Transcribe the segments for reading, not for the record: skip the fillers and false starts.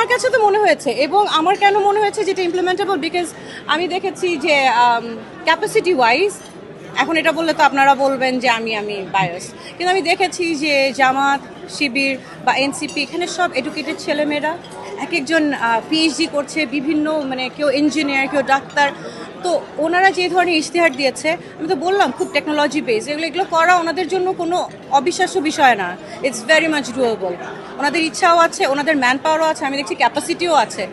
আমার কাছে তো মনে হয়েছে, এবং আমার কেন মনে হয়েছে যেটা ইমপ্লিমেন্টেবল, বিকজ আমি দেখেছি যে ক্যাপাসিটি ওয়াইজ, এখন এটা বললে তো আপনারা বলবেন যে আমি বায়াস, কিন্তু আমি দেখেছি যে জামাত, শিবির বা এনসিপি, এখানে সব এডুকেটেড ছেলেমেয়েরা, এক একজন পিএইচডি করছে, বিভিন্ন মানে কেউ ইঞ্জিনিয়ার, কেউ ডাক্তার। তো ওনারা যে ধরনের ইশতেহার দিয়েছে, আমি তো বললাম খুব টেকনোলজি বেস, এগুলো করা ওনাদের জন্য কোনো অবিশ্বাস্য বিষয় না। It's very much doable. ওনাদের ইচ্ছাও আছে, ওনাদের ম্যান পাওয়ারও আছে, আমি দেখছি ক্যাপাসিটিও আছে,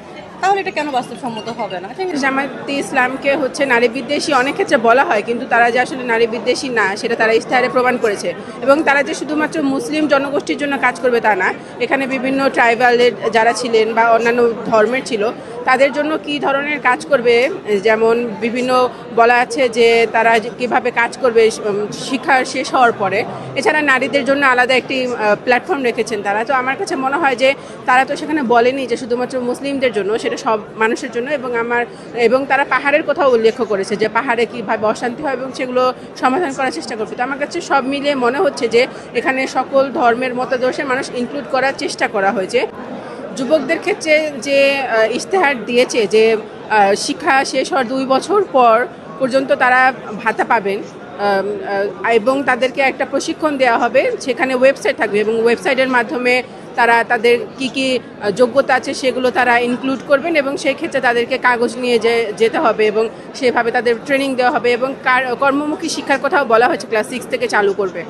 তাহলে এটা কেন বাস্তবসম্মত হবে না? জামায়াতে ইসলামকে হচ্ছে নারী বিদ্বেষী অনেক ক্ষেত্রে বলা হয়, কিন্তু তারা যে আসলে নারী বিদ্বেষী না সেটা তারা ইশতেহারে প্রমাণ করেছে। এবং তারা যে শুধুমাত্র মুসলিম জনগোষ্ঠীর জন্য কাজ করবে তা না, এখানে বিভিন্ন ট্রাইবালের যারা ছিলেন বা অন্যান্য ধর্মের ছিল তাদের জন্য কি ধরনের কাজ করবে, যেমন বিভিন্ন বলা আছে যে তারা কিভাবে কাজ করবে শিক্ষা শেষ হওয়ার পরে। এছাড়া নারীদের জন্য আলাদা একটি প্ল্যাটফর্ম রেখেছেন তারা। তো আমার কাছে মনে হয় যে তারা তো সেখানে বলেনি যে শুধুমাত্র মুসলিমদের জন্য, সেটা সব মানুষের জন্য। এবং তারা পাহাড়ের কথাও উল্লেখ করেছে যে পাহাড়ে কীভাবে অশান্তি হয় এবং সেগুলো সমাধান করার চেষ্টা করবে। তো আমার কাছে সব মিলিয়ে মনে হচ্ছে যে এখানে সকল ধর্মের মতাদর্শের মানুষ ইনক্লুড করার চেষ্টা করা হয়েছে। যুবকদের ক্ষেত্রে যে ইশতেহার দিয়েছে যে শিক্ষা শেষ হওয়ার 2 বছর পর পর্যন্ত তারা ভাতা পাবেন, এবং তাদেরকে একটা প্রশিক্ষণ দেওয়া হবে, সেখানে ওয়েবসাইট থাকবে এবং ওয়েবসাইটের মাধ্যমে তারা তাদের কি কি যোগ্যতা আছে সেগুলো তারা ইনক্লুড করবেন, এবং সেই ক্ষেত্রে তাদেরকে কাগজ নিয়ে যেতে হবে এবং সেভাবে তাদের ট্রেনিং দেওয়া হবে। এবং কর্মমুখী শিক্ষার কথাও বলা হয়েছে, ক্লাস 6 থেকে চালু করবে।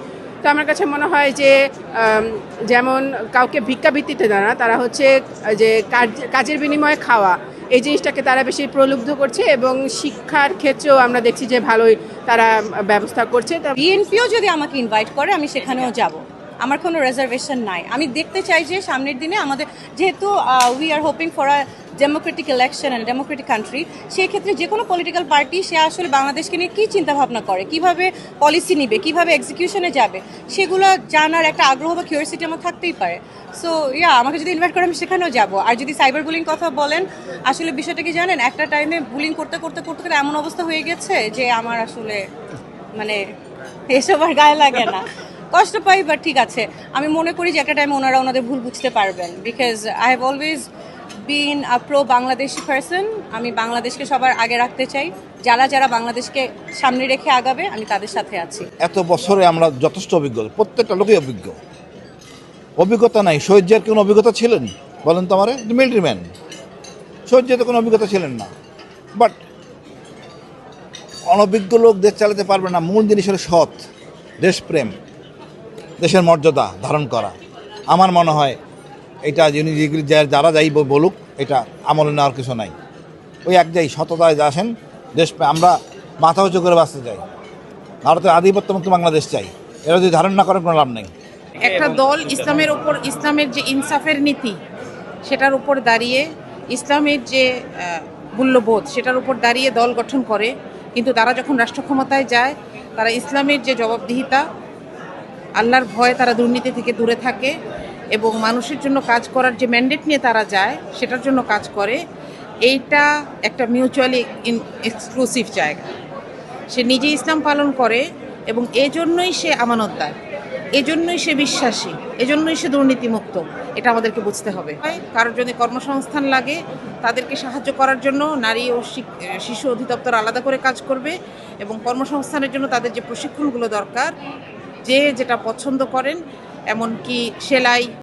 তো আমার কাছে মনে হয় যে যেমন কাউকে ভিক্ষাবৃত্তিতে না, তারা হচ্ছে যে কাজের বিনিময়ে খাওয়া, এই জিনিসটাকে তারা বেশি প্রলুব্ধ করছে। এবং শিক্ষার ক্ষেত্রেও আমরা দেখছি যে ভালোই তারা ব্যবস্থা করছে। বিএনপিও যদি আমাকে ইনভাইট করে আমি সেখানেও যাব, আমার কোনো রিজার্ভেশন নাই। আমি দেখতে চাই যে সামনের দিনে আমাদের, যেহেতু we are hoping for a Democratic election and Democratic country, সেই ক্ষেত্রে যে কোনো পলিটিক্যাল পার্টি সে আসলে বাংলাদেশকে নিয়ে কী চিন্তাভাবনা করে, কিভাবে পলিসি নিবে, কিভাবে এক্সিকিউশনে যাবে, সেগুলো জানার একটা আগ্রহ বা কিউরিয়াসিটি আমার থাকতেই পারে। সো আমাকে যদি ইনভাইট করে আমি সেখানেও যাব। আর যদি সাইবার বুলিং কথা বলেন, আসলে বিষয়টা কি জানেন, একটা টাইমে বুলিং করতে করতে করতে করতে এমন অবস্থা হয়ে গেছে যে আমার আসলে মানে এসব আর গায়ে লাগে না, কষ্ট পাই। বাট ঠিক আছে, আমি মনে করি যে একটা টাইম ওনারা ওনাদের ভুল বুঝতে পারবেন, because I have always been a pro Bangladeshi person. আমি বাংলাদেশকে সবার আগে রাখতে চাই, যারা যারা বাংলাদেশকে সামনে রেখে আগাবে আমি তাদের সাথে আছি। এত বছরে আমরা যথেষ্ট অভিজ্ঞ, প্রত্যেকটা লোকই অভিজ্ঞতা নাই। শহীদের কোনো অভিজ্ঞতা ছিলেন বলেন তো আমারে? মিলিটারি ম্যান, শহীদের কোনো অভিজ্ঞতা ছিলেন না। বাট অনভিজ্ঞ লোক দেশ চালাতে পারবে না। মূল জিনিস হলো সৎ, দেশপ্রেম, দেশের মর্যাদা ধারণ করা। আমার মনে হয় এটা যারা যাই বলুক, এটা আমলে নেওয়ার কিছু নাই। ওই এক যাই সততায় আসেন, আমরা মাথা উঁচু করে বাঁচতে চাই, ভারতের আধিপত্যমুক্ত বাংলাদেশ চাই। এরা যদি ধারণ না করেন কোনো লাভ নেই। একটা দল ইসলামের উপর, ইসলামের যে ইনসাফের নীতি সেটার উপর দাঁড়িয়ে, ইসলামের যে মূল্যবোধ সেটার উপর দাঁড়িয়ে দল গঠন করে, কিন্তু তারা যখন রাষ্ট্র ক্ষমতায় যায় তারা ইসলামের যে জবাবদিহিতা, আল্লাহর ভয়ে তারা দুর্নীতি থেকে দূরে থাকে এবং মানুষের জন্য কাজ করার যে ম্যান্ডেট নিয়ে তারা যায় সেটার জন্য কাজ করে। এইটা একটা মিউচুয়ালি এক্সক্লুসিভ জায়গা। সে নিজে ইসলাম পালন করে এবং এজন্যই সে আমানতদার, এজন্যই সে বিশ্বাসী, এজন্যই সে দুর্নীতিমুক্ত। এটা আমাদেরকে বুঝতে হবে। কারোর যদি কর্মসংস্থান লাগে তাদেরকে সাহায্য করার জন্য নারী ও শিশু অধিদপ্তর আলাদা করে কাজ করবে, এবং কর্মসংস্থানের জন্য তাদের যে প্রশিক্ষণগুলো দরকার, যে যেটা পছন্দ করেন, এমনকি সেলাই,